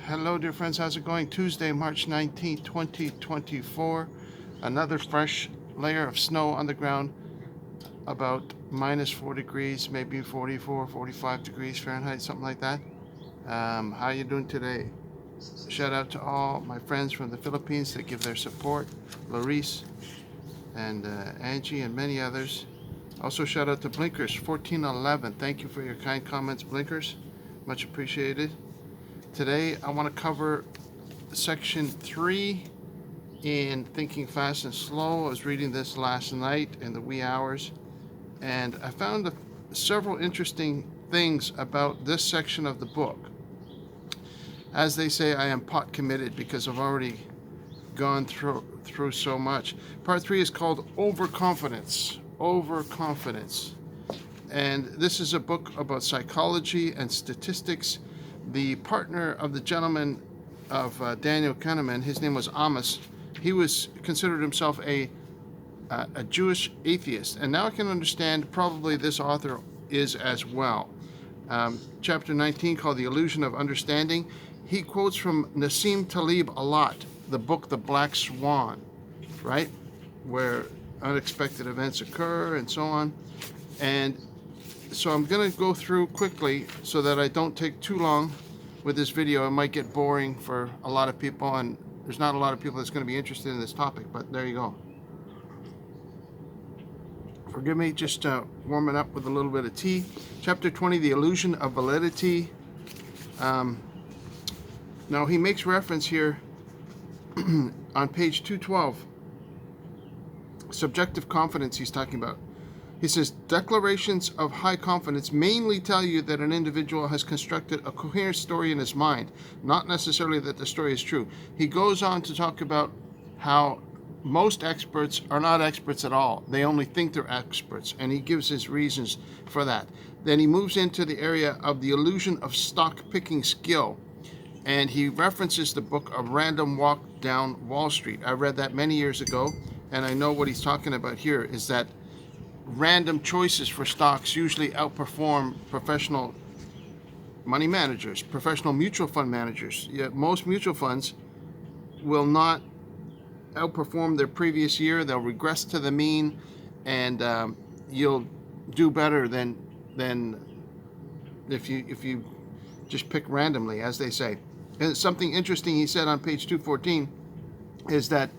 Hello, dear friends. How's it going? Tuesday, March 19th, 2024. Another fresh layer of snow on the ground, about -4 degrees, maybe 44, 45 degrees Fahrenheit, something like that. How you doing today? Shout out to all my friends from the Philippines that give their support, Larice and Angie and many others. Also, shout out to Blinkers 1411. Thank you for your kind comments, Blinkers. Much appreciated. Today, I want to cover section 3 in Thinking Fast and Slow. I was reading this last night in the wee hours, and I found several interesting things about this section of the book. As they say, I am pot committed because I've already gone through so much. Part 3 is called Overconfidence. Overconfidence. And this is a book about psychology and statistics. The partner of the gentleman of Daniel Kahneman, his name was Amos. He was considered himself a Jewish atheist, and now I can understand probably this author is as well. Chapter 19, called The Illusion of Understanding, he quotes from Nassim Taleb a lot, the book The Black Swan, right, where unexpected events occur and so on. And so I'm going to go through quickly so that I don't take too long with this video. It might get boring for a lot of people, and there's not a lot of people that's going to be interested in this topic, but there you go. Forgive me, just warming up with a little bit of tea. Chapter 20, The Illusion of Validity. Now he makes reference here on page 212. Subjective confidence he's talking about. He says, declarations of high confidence mainly tell you that an individual has constructed a coherent story in his mind, not necessarily that the story is true. He goes on to talk about how most experts are not experts at all. They only think they're experts, and he gives his reasons for that. Then he moves into the area of the illusion of stock picking skill, and he references the book A Random Walk Down Wall Street. I read that many years ago, and I know what he's talking about here is that random choices for stocks usually outperform professional money managers, professional mutual fund managers. Yet most mutual funds will not outperform their previous year. They'll regress to the mean, and you'll do better than if you just pick randomly, as they say. And something interesting he said on page 214 is that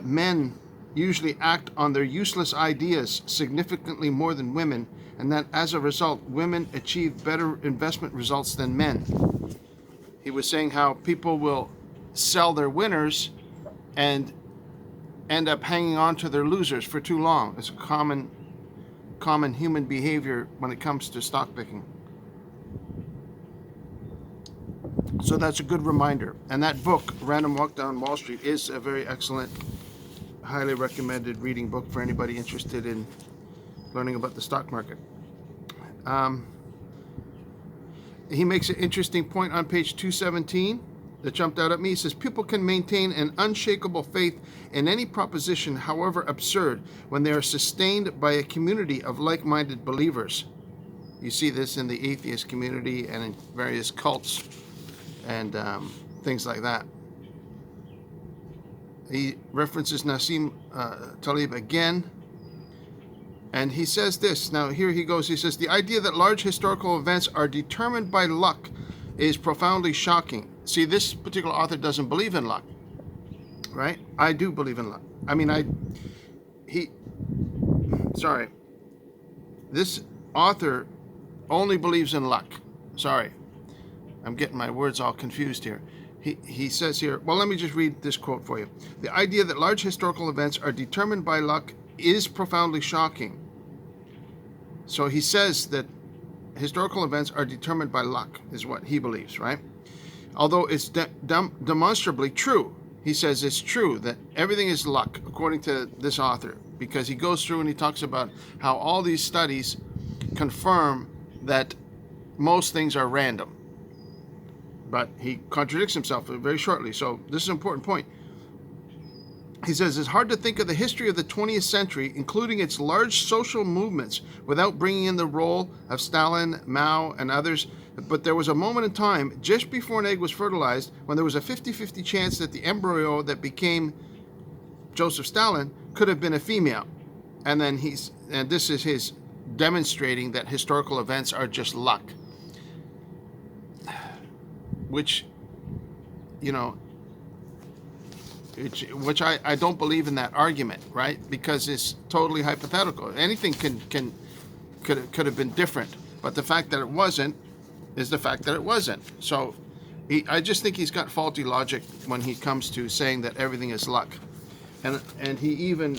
men usually act on their useless ideas significantly more than women, and that as a result, women achieve better investment results than men. He was saying how people will sell their winners and end up hanging on to their losers for too long. It's a common human behavior when it comes to stock picking. So that's a good reminder. And that book, Random Walk Down Wall Street, is a very excellent, highly recommended reading book for anybody interested in learning about the stock market. He makes an interesting point on page 217 that jumped out at me. He says, people can maintain an unshakable faith in any proposition, however absurd, when they are sustained by a community of like-minded believers. You see this in the atheist community and in various cults and things like that. He references Nassim Taleb again, and he says this. Now here he goes. He says, the idea that large historical events are determined by luck is profoundly shocking. See, this particular author doesn't believe in luck, right? I do believe in luck. I mean, this author only believes in luck. Sorry, I'm getting my words all confused here. He says here, well, let me just read this quote for you. The idea that large historical events are determined by luck is profoundly shocking. So he says that historical events are determined by luck, is what he believes, right? Although it's demonstrably true. He says it's true that everything is luck, according to this author, because he goes through and he talks about how all these studies confirm that most things are random. But he contradicts himself very shortly. So this is an important point. He says, it's hard to think of the history of the 20th century, including its large social movements, without bringing in the role of Stalin, Mao, and others. But there was a moment in time, just before an egg was fertilized, when there was a 50-50 chance that the embryo that became Joseph Stalin could have been a female. And then and this is his demonstrating that historical events are just luck. Which, which I don't believe in that argument, right? Because it's totally hypothetical. Anything could have been different, but the fact that it wasn't is the fact that it wasn't. So I just think he's got faulty logic when he comes to saying that everything is luck, and he even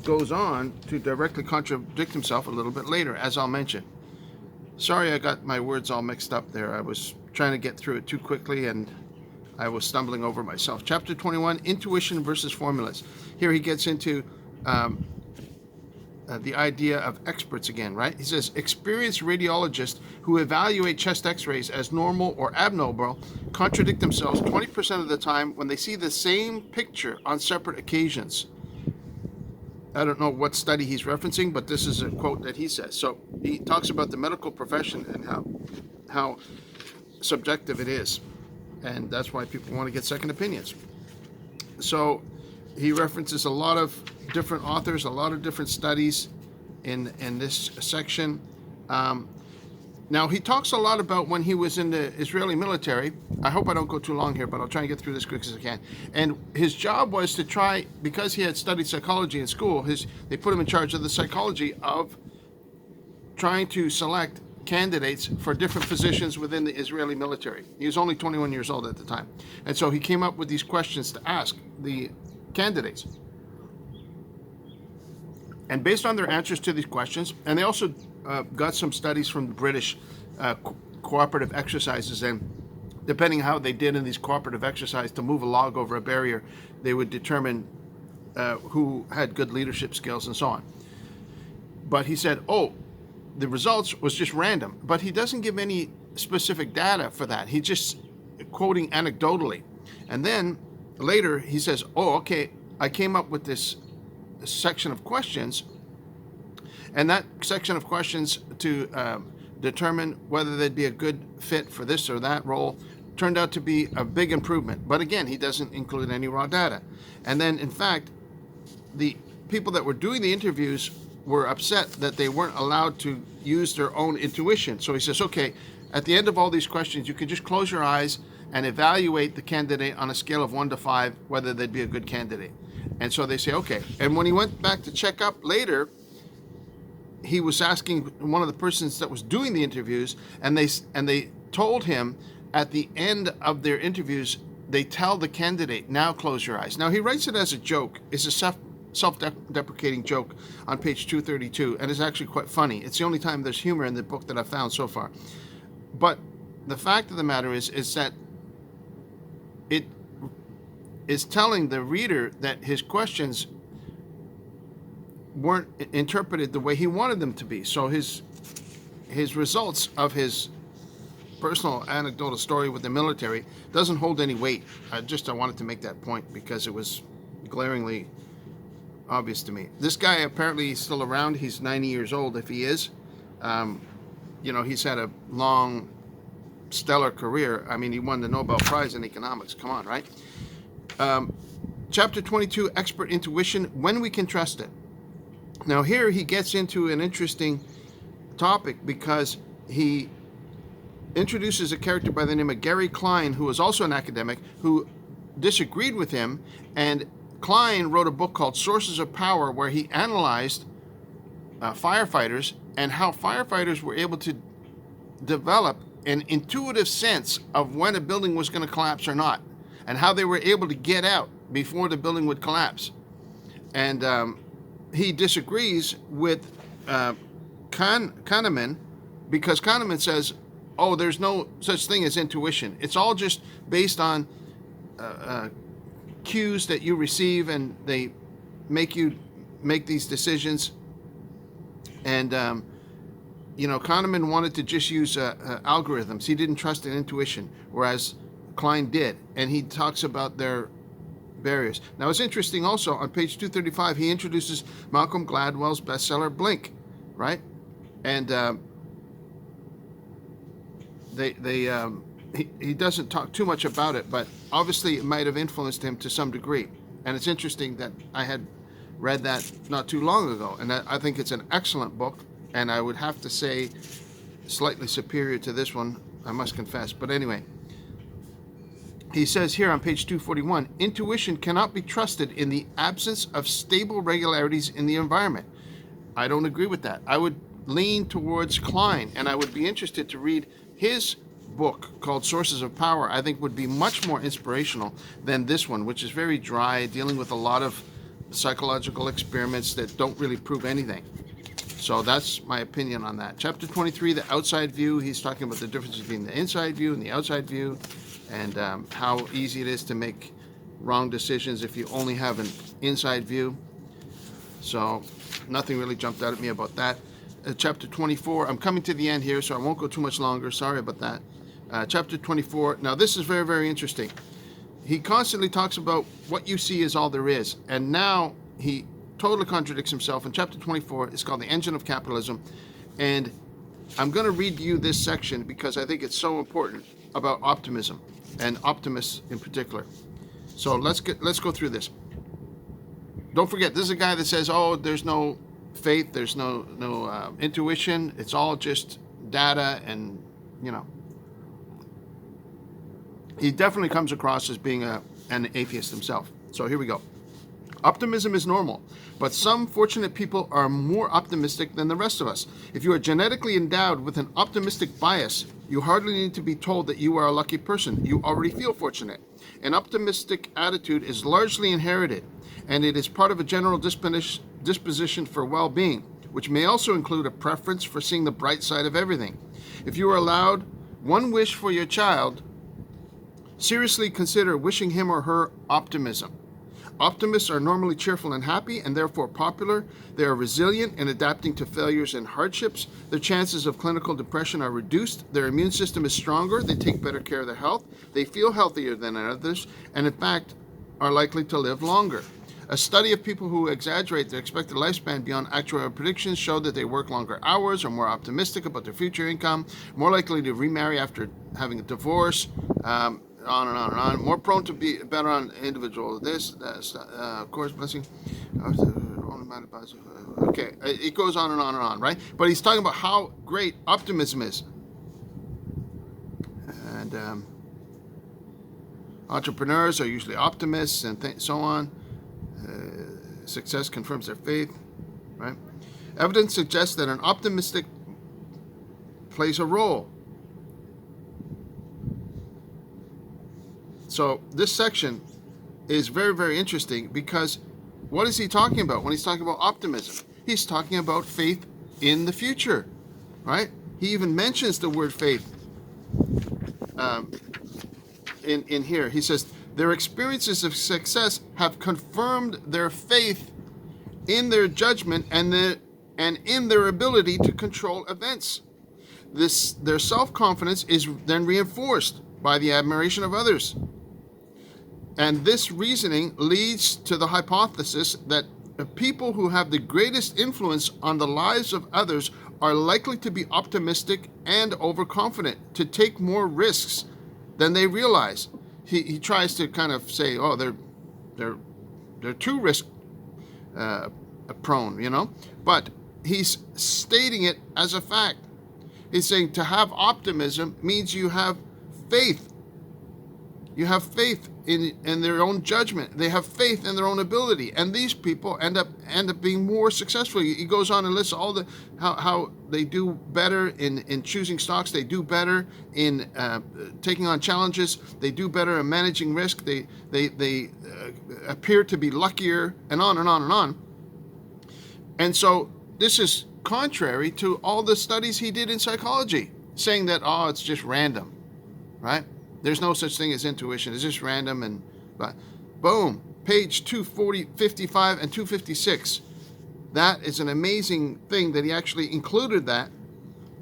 goes on to directly contradict himself a little bit later, as I'll mention. Sorry, I got my words all mixed up there. I was trying to get through it too quickly, and I was stumbling over myself. Chapter 21, Intuition versus Formulas. Here he gets into the idea of experts again, right? He says, experienced radiologists who evaluate chest x-rays as normal or abnormal contradict themselves 20% of the time when they see the same picture on separate occasions. I don't know what study he's referencing, but this is a quote that he says. So he talks about the medical profession and how subjective it is. And that's why people want to get second opinions. So he references a lot of different authors, a lot of different studies in this section. Now, he talks a lot about when he was in the Israeli military. I hope I don't go too long here, but I'll try and get through this quick as I can. And his job was to try, because he had studied psychology in school, they put him in charge of the psychology of trying to select candidates for different positions within the Israeli military. He was only 21 years old at the time. And so he came up with these questions to ask the candidates. And based on their answers to these questions, and they also got some studies from the British cooperative exercises, and depending how they did in these cooperative exercises to move a log over a barrier, they would determine who had good leadership skills and so on. But he said, the results was just random, but he doesn't give any specific data for that. He's just quoting anecdotally. And then later he says, okay, I came up with this section of questions, and that section of questions to determine whether they'd be a good fit for this or that role turned out to be a big improvement. But again, he doesn't include any raw data. And then, in fact, the people that were doing the interviews were upset that they weren't allowed to use their own intuition. So he says, okay, at the end of all these questions, you can just close your eyes and evaluate the candidate on a scale of 1 to 5, whether they'd be a good candidate. And so they say, okay. And when he went back to check up later, he was asking one of the persons that was doing the interviews, and they told him at the end of their interviews, they tell the candidate, now close your eyes. Now, he writes it as a joke. It's a self-deprecating joke on page 232, and it's actually quite funny. It's the only time there's humor in the book that I've found so far. But the fact of the matter is that it is telling the reader that his questions weren't interpreted the way he wanted them to be. So his results of his personal anecdotal story with the military doesn't hold any weight. I wanted to make that point because it was glaringly obvious to me. This guy apparently is still around. He's 90 years old, if he is. He's had a long, stellar career. I mean, he won the Nobel Prize in economics. Come on, right? Chapter 22, Expert Intuition, When We Can Trust It. Now here he gets into an interesting topic because he introduces a character by the name of Gary Klein, who was also an academic, who disagreed with him. And Klein wrote a book called Sources of Power, where he analyzed firefighters and how firefighters were able to develop an intuitive sense of when a building was going to collapse or not, and how they were able to get out before the building would collapse. And he disagrees with Kahneman, because Kahneman says, there's no such thing as intuition. It's all just based on cues that you receive, and they make you make these decisions. And Kahneman wanted to just use algorithms. He didn't trust in intuition, whereas Klein did. And he talks about their barriers. Now, it's interesting also, on page 235, he introduces Malcolm Gladwell's bestseller, Blink, right? And he doesn't talk too much about it, but obviously it might have influenced him to some degree. And it's interesting that I had read that not too long ago, and I think it's an excellent book, and I would have to say slightly superior to this one, I must confess. But anyway, he says here on page 241, intuition cannot be trusted in the absence of stable regularities in the environment. I don't agree with that. I would lean towards Klein, and I would be interested to read his book called Sources of Power. I think would be much more inspirational than this one, which is very dry, dealing with a lot of psychological experiments that don't really prove anything. So that's my opinion on that. Chapter 23, the outside view. He's talking about the difference between the inside view and the outside view, and how easy it is to make wrong decisions if you only have an inside view. So nothing really jumped out at me about that. Chapter 24, I'm coming to the end here, so I won't go too much longer. Sorry about that. Chapter 24, now this is very, very interesting. He constantly talks about what you see is all there is, and now he totally contradicts himself. In chapter 24, it's called The Engine of Capitalism, and I'm going to read you this section because I think it's so important about optimism, and optimists in particular. So let's go through this. Don't forget, this is a guy that says, oh, there's no faith, there's no intuition, it's all just data, and he definitely comes across as being an atheist himself. So here we go. Optimism is normal, but some fortunate people are more optimistic than the rest of us. If you are genetically endowed with an optimistic bias, you hardly need to be told that you are a lucky person. You already feel fortunate. An optimistic attitude is largely inherited, and it is part of a general disposition for well-being, which may also include a preference for seeing the bright side of everything. If you are allowed one wish for your child, seriously consider wishing him or her optimism. Optimists are normally cheerful and happy, and therefore popular. They are resilient in adapting to failures and hardships. Their chances of clinical depression are reduced. Their immune system is stronger. They take better care of their health. They feel healthier than others, and in fact, are likely to live longer. A study of people who exaggerate their expected lifespan beyond actual predictions showed that they work longer hours, are more optimistic about their future income, more likely to remarry after having a divorce, on and on and on, more prone to be better on individual of course, blessing. Okay, it goes on and on and on, right? But he's talking about how great optimism is. And entrepreneurs are usually optimists and so on. Success confirms their faith, right? Evidence suggests that an optimistic plays a role. So this section is very, very interesting because what is he talking about when he's talking about optimism? He's talking about faith in the future, right? He even mentions the word faith in here. He says, their experiences of success have confirmed their faith in their judgment and in their ability to control events. Their self-confidence is then reinforced by the admiration of others. And this reasoning leads to the hypothesis that the people who have the greatest influence on the lives of others are likely to be optimistic and overconfident, to take more risks than they realize. He tries to kind of say, oh, they're too risk prone, but he's stating it as a fact. He's saying to have optimism means you have faith. You have faith in their own judgment. They have faith in their own ability, and these people end up being more successful. He goes on and lists all the how they do better in choosing stocks. They do better in taking on challenges. They do better in managing risk. They appear to be luckier, and on and on and on. And so this is contrary to all the studies he did in psychology, saying that it's just random, right? There's no such thing as intuition. It's just random. And boom, page 255 and 256. That is an amazing thing that he actually included that.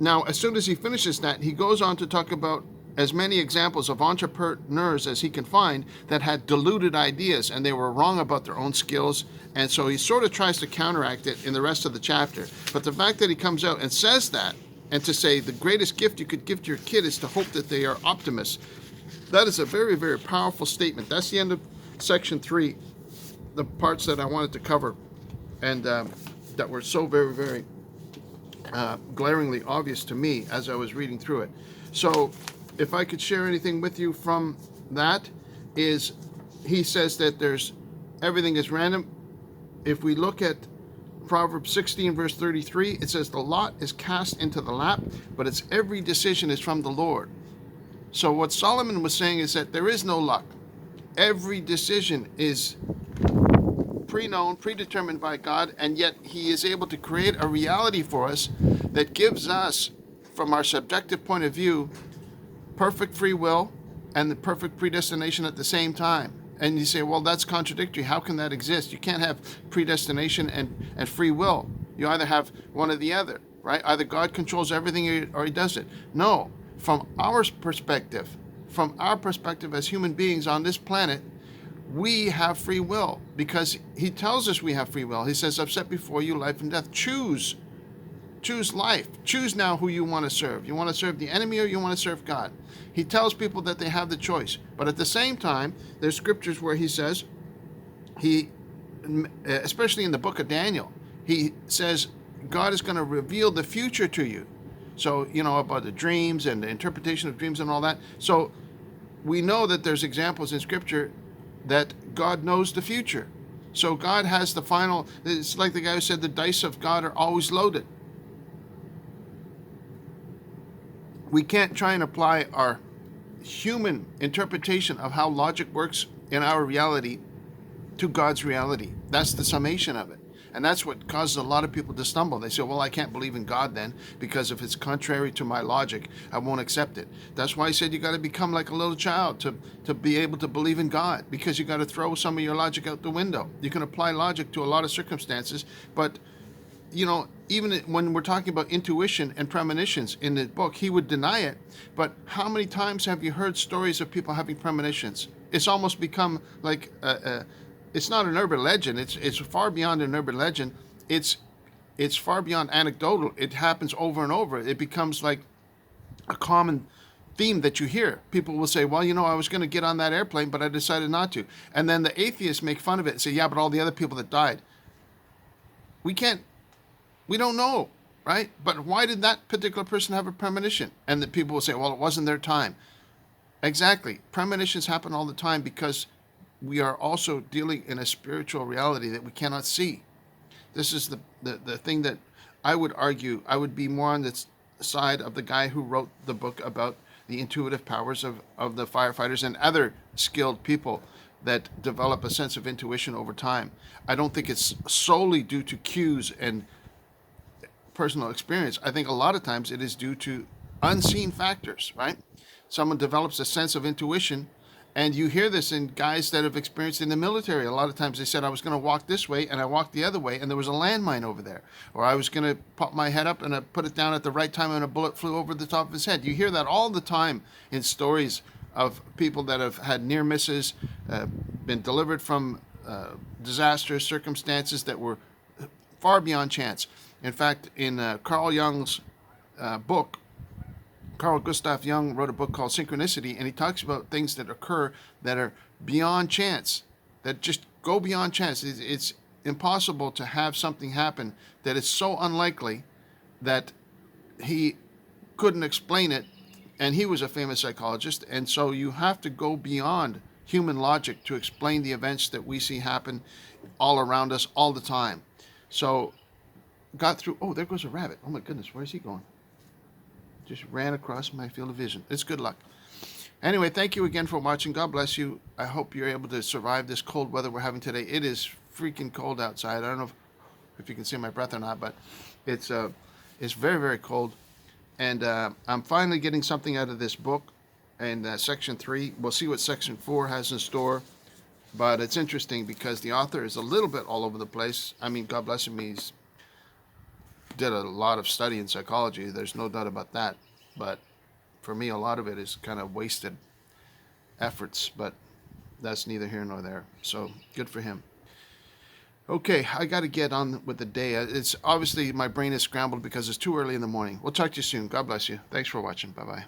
Now, as soon as he finishes that, he goes on to talk about as many examples of entrepreneurs as he can find that had diluted ideas and they were wrong about their own skills. And so he sort of tries to counteract it in the rest of the chapter. But the fact that he comes out and says that, and to say the greatest gift you could give to your kid is to hope that they are optimists, that is a very, very powerful statement. That's the end of section 3, the parts that I wanted to cover, and that were so very, very glaringly obvious to me as I was reading through it. So if I could share anything with you from that, is he says that everything is random. If we look at Proverbs 16 verse 33, it says the lot is cast into the lap, but its every decision is from the Lord. So what Solomon was saying is that there is no luck. Every decision is pre-known, predetermined by God, and yet he is able to create a reality for us that gives us, from our subjective point of view, perfect free will and the perfect predestination at the same time. And you say, well, that's contradictory. How can that exist? You can't have predestination and free will. You either have one or the other, right? Either God controls everything or he doesn't. No, from our perspective as human beings on this planet, we have free will because he tells us we have free will. He says, I've set before you life and death. Choose life. Choose now who you want to serve. You want to serve the enemy or you want to serve God? He tells people that they have the choice. But at the same time, there's scriptures where he says, especially in the book of Daniel, he says God is going to reveal the future to you. So, about the dreams and the interpretation of dreams and all that. So we know that there's examples in scripture that God knows the future. So God has the final, it's like the guy who said the dice of God are always loaded. We can't try and apply our human interpretation of how logic works in our reality to God's reality. That's the summation of it. And that's what causes a lot of people to stumble. They say, well, I can't believe in God then, because if it's contrary to my logic, I won't accept it. That's why I said you got to become like a little child to be able to believe in God, because you got to throw some of your logic out the window. You can apply logic to a lot of circumstances, but even when we're talking about intuition and premonitions in the book, he would deny it. But how many times have you heard stories of people having premonitions? It's almost become like it's not an urban legend. It's far beyond an urban legend. It's far beyond anecdotal. It happens over and over. It becomes like a common theme that you hear. People will say, well, I was going to get on that airplane, but I decided not to. And then the atheists make fun of it and say, yeah, but all the other people that died. We don't know, right? But why did that particular person have a premonition? And the people will say, well, it wasn't their time. Exactly. Premonitions happen all the time because we are also dealing in a spiritual reality that we cannot see. This is the thing that I would argue. I would be more on the side of the guy who wrote the book about the intuitive powers of the firefighters and other skilled people that develop a sense of intuition over time. I don't think it's solely due to cues and personal experience. I think a lot of times it is due to unseen factors, right? Someone develops a sense of intuition, and you hear this in guys that have experienced in the military. A lot of times they said, I was going to walk this way, and I walked the other way, and there was a landmine over there. Or I was going to pop my head up, and I put it down at the right time, and a bullet flew over the top of his head. You hear that all the time in stories of people that have had near misses, been delivered from disastrous circumstances that were far beyond chance. In fact, in Carl Jung's book, Carl Gustav Jung wrote a book called Synchronicity, and he talks about things that occur that are beyond chance, that just go beyond chance. It's impossible to have something happen that is so unlikely that he couldn't explain it, and he was a famous psychologist, and so you have to go beyond human logic to explain the events that we see happen all around us all the time. So got through, oh, there goes a rabbit. Oh my goodness, where is he going? Just ran across my field of vision. It's good luck. Anyway, thank you again for watching. God bless you. I hope you're able to survive this cold weather we're having today. It is freaking cold outside. I don't know if you can see my breath or not, but it's very, very cold. And I'm finally getting something out of this book. And section 3, we'll see what section 4 has in store. But it's interesting because the author is a little bit all over the place. I mean, God bless him, he's did a lot of study in psychology. There's no doubt about that. But for me, a lot of it is kind of wasted efforts, but that's neither here nor there. So good for him. Okay, I got to get on with the day. It's obviously my brain is scrambled because it's too early in the morning. We'll talk to you soon. God bless you. Thanks for watching. Bye-bye.